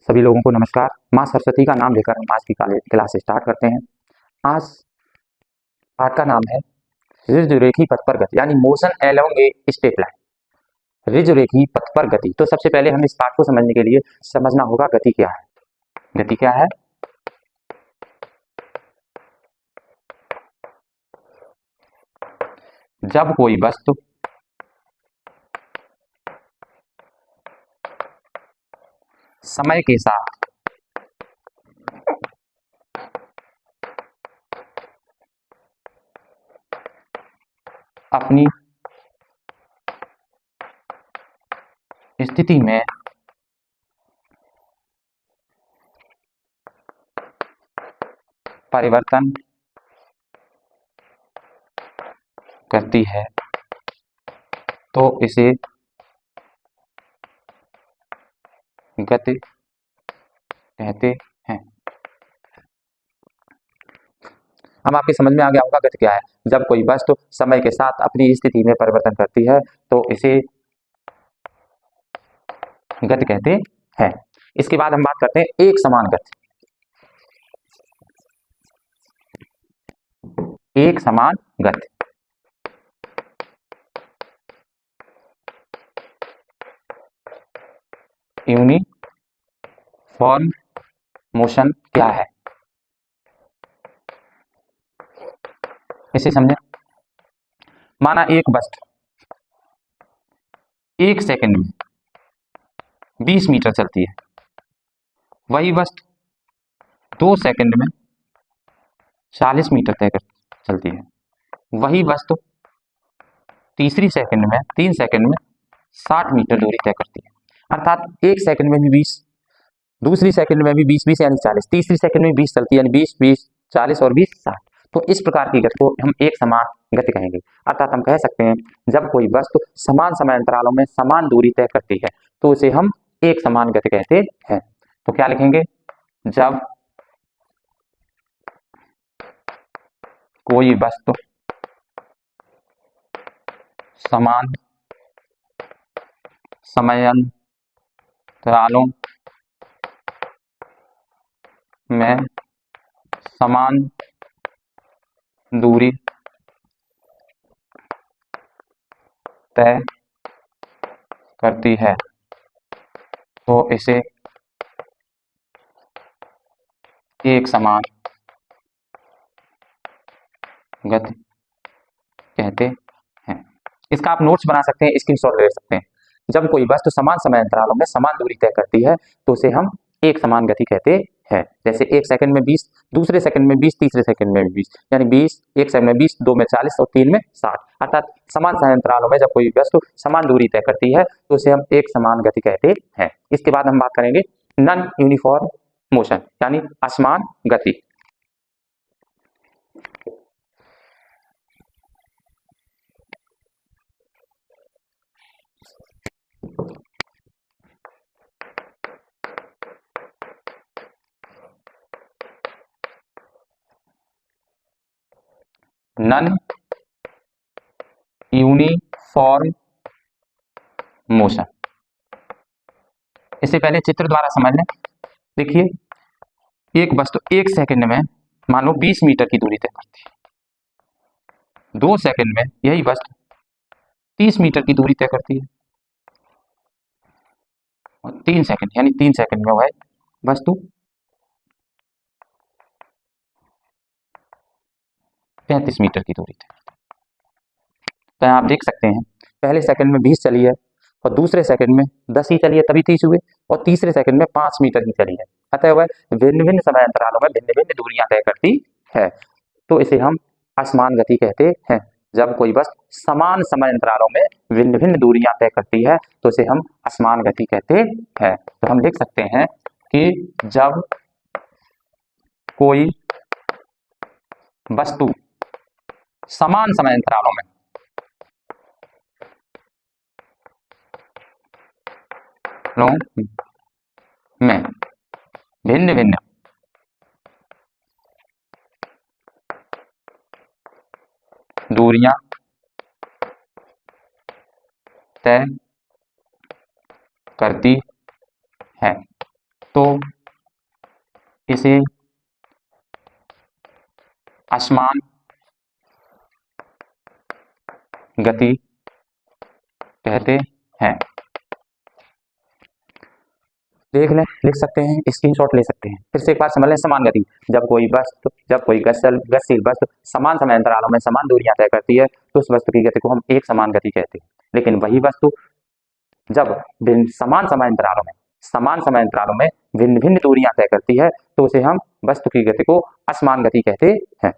सभी लोगों को नमस्कार। माँ सरस्वती का नाम लेकर हम आज की क्लास स्टार्ट करते हैं। आज पाठ का नाम है ऋजुरेखी पथ पर गति, यानी motion along a straight line. ऋजुरेखी पथ पर गति। तो सबसे पहले हम इस पाठ को समझने के लिए समझना होगा गति क्या है। गति क्या है? जब कोई वस्तु समय के साथ अपनी स्थिति में परिवर्तन करती है तो इसे गति कहते हैं। अब आपके समझ में आ गया होगा गति क्या है। जब कोई वस्तु समय के साथ अपनी स्थिति में परिवर्तन करती है तो इसे गति कहते हैं। इसके बाद हम बात करते हैं एक समान गति। एक समान गति यूनिफॉर्म मोशन क्या है, इसे समझें। माना एक वस्तु 1 सेकंड में 20 मीटर चलती है, वही वस्तु 2 सेकंड में 40 मीटर तय कर चलती है, वही वस्तु 3 सेकंड में 60 मीटर दूरी तय करती है। अर्थात 1 सेकंड में भी 20, दूसरी सेकंड में भी 20 यानी 40, तीसरी सेकंड में 20 चलती है यानी 20 40 और 20 60। तो इस प्रकार की गति को हम एक समान गति कहेंगे। अर्थात हम कह सकते हैं जब कोई वस्तु समान समय अंतरालों में समान दूरी तय करती है तो उसे हम एक समान गति कहते हैं। तो क्या लिखेंगे? जब कोई वस्तु समान समय अंतरालों में समान दूरी तय करती है तो इसे एक समान गति कहते हैं। इसका आप नोट्स बना सकते हैं, स्क्रीनशॉट ले सकते हैं। जब कोई वस्तु समान समय अंतरालों में समान दूरी तय करती है तो उसे हम एक समान गति कहते हैं। जैसे 1 सेकंड में 20, दूसरे सेकंड में 20, तीसरे सेकंड में 20, यानी 20, 1 सेकंड में 20, 2 में 40 और 3 में 60। अर्थात समान समय अंतरालों में जब कोई वस्तु समान दूरी तय करती है तो उसे हम एक समान गति कहते हैं। इसके बाद हम बात करेंगे नॉन यूनिफॉर्म मोशन, यानी असमान गति। नॉन यूनिफॉर्म मोशन, इससे पहले चित्र द्वारा समझ लें। देखिए, एक वस्तु 1 सेकंड में मान लो 20 मीटर की दूरी तय करती है, 2 सेकंड में यही वस्तु 30 मीटर की दूरी तय करती है, और 3 सेकंड यानी 3 सेकंड में वह वस्तु 35 मीटर की दूरी तय। तो आप देख सकते हैं पहले सेकंड में 20 चली है और दूसरे सेकंड में 10 ही चली है, तभी 30 हुए, और तीसरे सेकंड में 5 मीटर की चली है। अतः वह भिन्न भिन्न समय अंतरालों में भिन्न भिन्न दूरियां तय करती है तो इसे हम असमान गति कहते हैं। जब कोई वस्तु समान समय अंतरालों में भिन्न भिन्न दूरियां तय करती है तो इसे हम असमान गति कहते हैं। तो हम लिख सकते हैं कि जब कोई वस्तु समान समय अंतरालों में भिन्न भिन्न दूरियां तय करती है तो इसे असमान गति कहते हैं। देख लें, लिख सकते हैं, स्क्रीनशॉट ले सकते हैं। फिर से एक बार समझ लें, समान गति, जब कोई गतिशील वस्तु समान समय अंतरालों में समान दूरियां तय करती है तो उस वस्तु की गति को हम एक समान गति कहते हैं। लेकिन वही वस्तु जब समान समय अंतरालों में भिन्न भिन्न दूरियां तय करती है तो उसे हम वस्तु की गति को असमान गति कहते हैं।